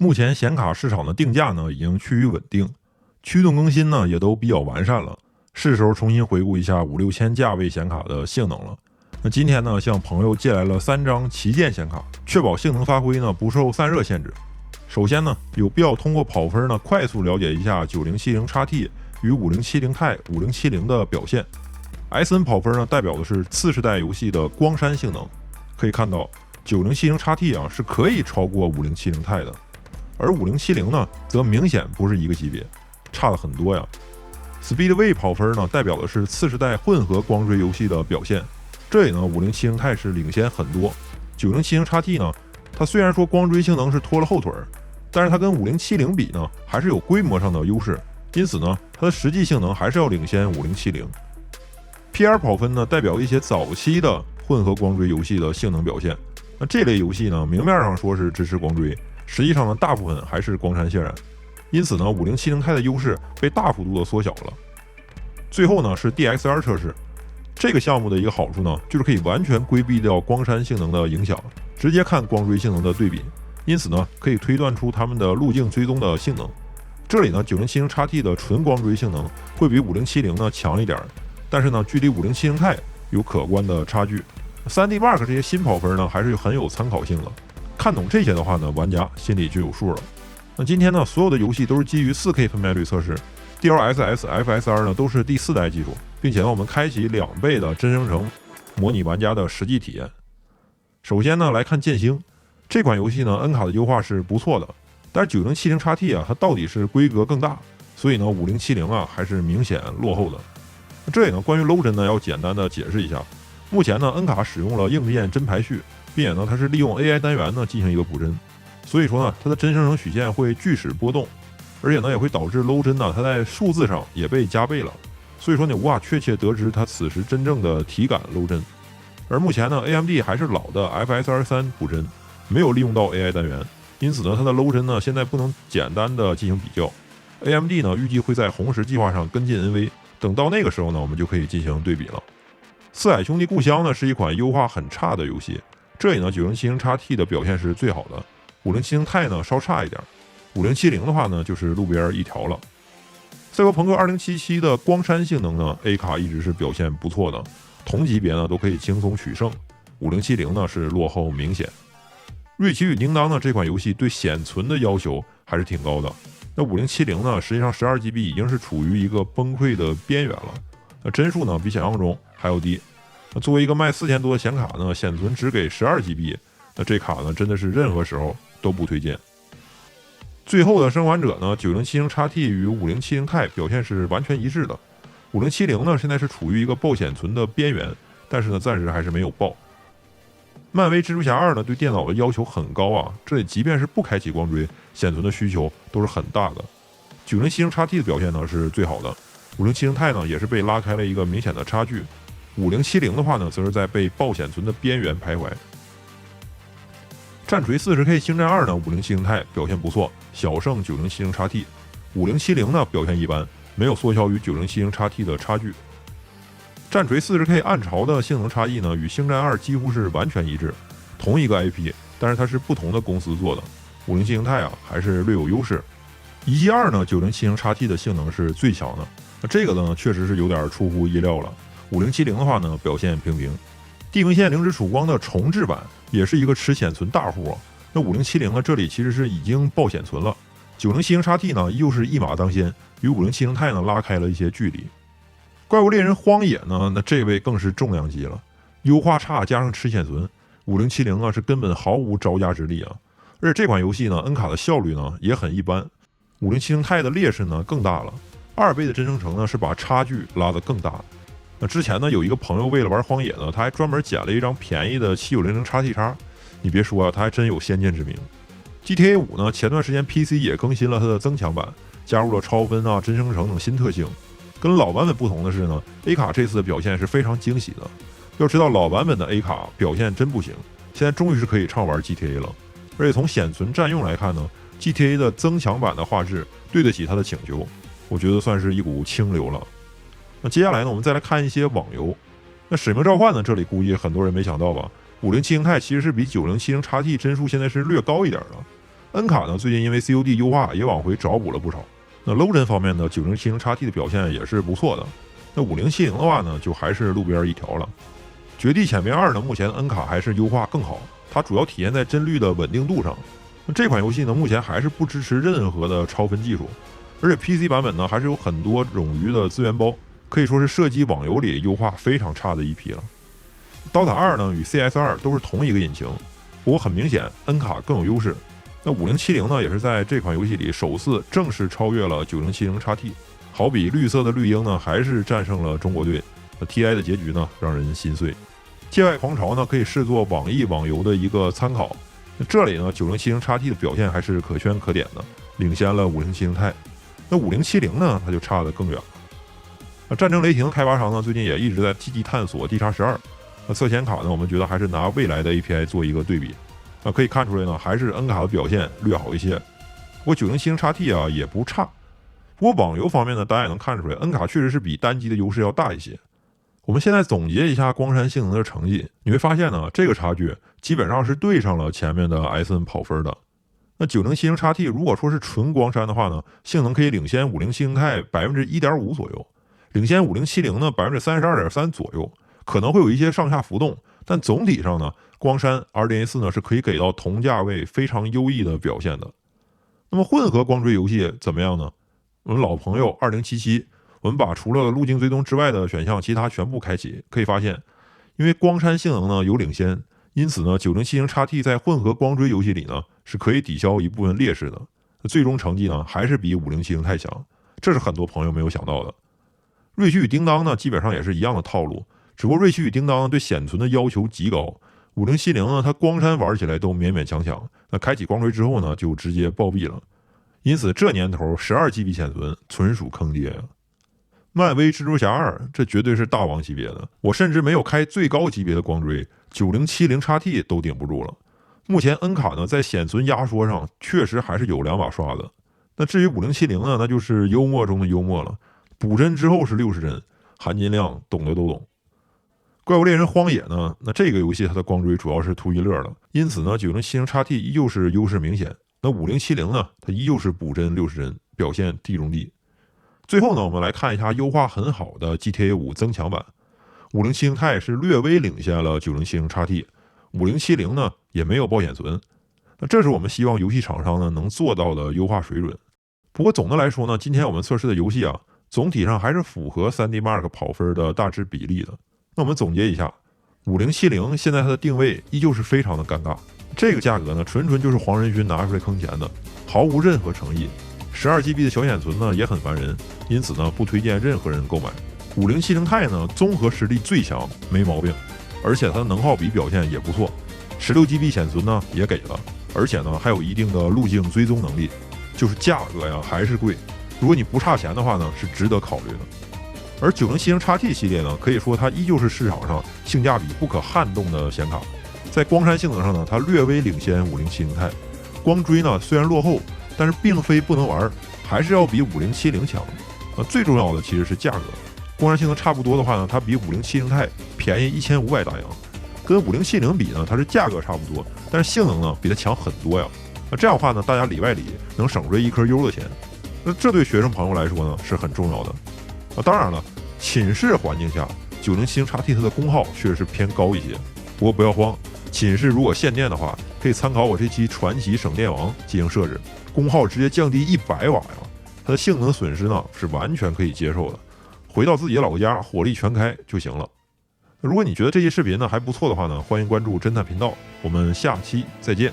目前显卡市场的定价呢已经趋于稳定，驱动更新呢也都比较完善了，是时候重新回顾一下5、6千价位显卡的性能了。那今天呢，向朋友借来了3张旗舰显卡，确保性能发挥呢不受散热限制。首先呢，有必要通过跑分呢快速了解一下 9070XT 与 5070ti 5070的表现。SN 跑分呢代表的是次世代游戏的光栅性能，可以看到 9070XT 啊是可以超过 5070ti 的，而5070呢则明显不是一个级别，差了很多呀。Speedway 跑分呢代表的是次世代混合光追游戏的表现，这里呢5070ti 是领先很多。9070XT 呢，它虽然说光追性能是拖了后腿，但是它跟5070比呢还是有规模上的优势，因此呢它的实际性能还是要领先5070。PR 跑分呢代表一些早期的混合光追游戏的性能表现，那这类游戏呢明面上说是支持光追，实际上呢大部分还是光栅渲染，因此呢5070ti 的优势被大幅度的缩小了。最后呢是 DXR 测试，这个项目的一个好处呢就是可以完全规避掉光栅性能的影响，直接看光追性能的对比，因此呢可以推断出它们的路径追踪的性能。这里呢 9070XT 的纯光追性能会比5070呢强一点，但是呢距离5070ti 有可观的差距。3D Mark 这些新跑分呢还是很有参考性的，看懂这些的话呢，玩家心里就有数了。那今天呢所有的游戏都是基于 4K 分辨率测试， DLSS、FSR 呢都是第4代技术，并且呢我们开启2倍的真生成，模拟玩家的实际体验。首先呢来看剑星这款游戏呢，N 卡的优化是不错的，但是 9070XT 啊它到底是规格更大，所以呢5070啊还是明显落后的。这里呢关于 Logen 呢要简单的解释一下，目前呢 N 卡使用了硬件真排序，并且呢它是利用 AI 单元呢进行一个补帧，所以说呢它的真生成曲线会锯齿波动，而且呢也会导致 Logen 呢它在数字上也被加倍了，所以说你无法确切得知它此时真正的体感 Logen。而目前呢 AMD 还是老的 FSR3 补帧，没有利用到 AI 单元，因此呢它的 Logen 呢现在不能简单的进行比较。AMD 呢预计会在红石计划上跟进 NV， 等到那个时候呢我们就可以进行对比了。四海兄弟故乡呢是一款优化很差的游戏，这里呢 9070XT 的表现是最好的，5070ti 呢稍差一点，5070的话呢就是路边一条了。赛博朋克2077的光栅性能呢 A 卡一直是表现不错的，同级别呢都可以轻松取胜，5070呢是落后明显。瑞奇与叮当呢这款游戏对显存的要求还是挺高的，那5070呢实际上 12GB 已经是处于一个崩溃的边缘了，那帧数呢比想象中还要低。那作为一个卖4000多的显卡呢，显存只给 12GB， 那这卡呢真的是任何时候都不推荐。最后的生还者呢 9070XT 与 5070ti 表现是完全一致的，5070呢现在是处于一个爆显存的边缘，但是呢暂时还是没有爆。漫威蜘蛛侠2呢对电脑的要求很高啊，这里即便是不开启光追，显存的需求都是很大的。9070XT 的表现呢是最好的，5070ti 呢也是被拉开了一个明显的差距，5070的话呢则是在被爆显存的边缘徘徊。战锤 40K 星战2呢 5070ti 表现不错，小胜 9070XT， 5070呢表现一般，没有缩小与 9070XT 的差距。战锤 40K 暗潮的性能差异呢与星战2几乎是完全一致，同一个 IP， 但是它是不同的公司做的，5070ti 啊还是略有优势。遗迹2呢 9070XT 的性能是最强的，那这个呢确实是有点出乎意料了。5070的话呢表现平平。地平线零之曙光的重置版也是一个吃显存大户啊，那5070呢这里其实是已经爆显存了，9070XT 呢又是一马当先，与5070ti 呢拉开了一些距离。怪物猎人荒野呢，那这位更是重量级了，优化差加上吃显存，5070啊是根本毫无招架之力啊。而且这款游戏呢 N 卡的效率呢也很一般，5070ti 的劣势呢更大了，2倍的真生成呢是把差距拉得更大。那之前呢有一个朋友为了玩荒野呢，他还专门捡了一张便宜的 7900XT， 你别说啊，他还真有先见之明。GTA 5呢前段时间 PC 也更新了它的增强版，加入了超分啊、真生成等新特性。跟老版本不同的是呢 A 卡这次的表现是非常惊喜的，要知道老版本的 A 卡表现真不行，现在终于是可以畅玩 GTA 了。而且从显存占用来看呢 GTA 的增强版的画质对得起它的请求，我觉得算是一股清流了。那接下来呢我们再来看一些网游。那使命召唤呢这里估计很多人没想到吧，5070ti 其实是比 9070XT 帧数现在是略高一点的， N 卡呢最近因为 COD 优化也往回找补了不少。那 Logan 方面的 9070XT 的表现也是不错的。那5070的话呢，就还是路边一条了。绝地潜兵2呢，目前 N 卡还是优化更好，它主要体现在帧率的稳定度上。那这款游戏呢，目前还是不支持任何的超分技术，而且 PC 版本呢还是有很多冗余的资源包，可以说是射击网游里优化非常差的一批了。DOTA 2呢与 CS2都是同一个引擎，不过很明显 N 卡更有优势。那5070呢，也是在这款游戏里首次正式超越了 9070XT。好比绿色的绿鹰呢，还是战胜了中国队。TI 的结局呢，让人心碎。界外狂潮呢，可以视作网易网游的一个参考。这里呢，9070XT 的表现还是可圈可点的，领先了5070 Ti。那5070呢，它就差得更远了。战争雷霆开发商呢，最近也一直在积极探索 D-12。色显卡呢，我们觉得还是拿未来的 API 做一个对比。可以看出来呢，还是 N 卡的表现略好一些。不过9070XT 啊也不差。不过网游方面呢，大家也能看出来 ，N 卡确实是比单机的优势要大一些。我们现在总结一下光栅性能的成绩，你会发现呢，这个差距基本上是对上了前面的 SN 跑分的。那9070XT 如果说是纯光栅的话呢，性能可以领先5070 Ti 1.5%左右，领先5070呢 32.3% 左右，可能会有一些上下浮动，但总体上呢，光栅 2.4 呢是可以给到同价位非常优异的表现的。那么混合光追游戏怎么样呢？我们老朋友2077，我们把除了路径追踪之外的选项，其他全部开启，可以发现，因为光栅性能呢有领先，因此呢9070XT 在混合光追游戏里呢是可以抵消一部分劣势的。最终成绩呢还是比5070太强，这是很多朋友没有想到的。瑞奇与叮当呢基本上也是一样的套路，只不过瑞奇与叮当对显存的要求极高，5070呢它光栅玩起来都勉勉强强，那开启光追之后呢就直接暴毙了。因此这年头 12GB 显存纯属坑爹呀！漫威蜘蛛侠2这绝对是大王级别的，我甚至没有开最高级别的光追，9070XT 都顶不住了。目前 N 卡呢在显存压缩上确实还是有2把刷的，那至于5070呢，那就是幽默中的幽默了，补帧之后是60帧，含金量懂的都懂。怪物猎人荒野呢，那这个游戏它的光追主要是图一乐的，因此呢9070XT 依旧是优势明显。那5070呢，它依旧是补帧60帧，表现地中地。最后呢，我们来看一下优化很好的 GTA 5增强版，5070 Ti 是略微领先了9070XT， 5070呢也没有爆显存。那这是我们希望游戏厂商呢能做到的优化水准。不过总的来说呢，今天我们测试的游戏啊，总体上还是符合 3D Mark 跑分的大致比例的。那我们总结一下，5070现在它的定位依旧是非常的尴尬。这个价格呢，纯就是黄仁勋拿出来坑钱的，毫无任何诚意。12GB 的小显存呢也很烦人，因此呢不推荐任何人购买。5070 Ti 呢综合实力最强，没毛病，而且它的能耗比表现也不错。16GB 显存呢也给了，而且呢还有一定的路径追踪能力，就是价格呀还是贵。如果你不差钱的话呢，是值得考虑的。而9070XT 系列呢，可以说它依旧是市场上性价比不可撼动的显卡。在光栅性能上呢，它略微领先5070 Ti。光追呢虽然落后，但是并非不能玩，还是要比5070强。最重要的其实是价格，光栅性能差不多的话呢，它比5070 Ti便宜1500大洋。跟5070比呢，它是价格差不多，但是性能呢比它强很多呀。那这样的话呢，大家里外里能省出来一颗优的钱，那这对学生朋友来说呢是很重要的。当然了，寝室环境下9070XT 它的功耗确实是偏高一些，不过不要慌。寝室如果限电的话，可以参考我这期传奇省电王进行设置，功耗直接降低100瓦呀，它的性能损失呢是完全可以接受的。回到自己的老家，火力全开就行了。如果你觉得这期视频呢还不错的话呢，欢迎关注侦探频道，我们下期再见。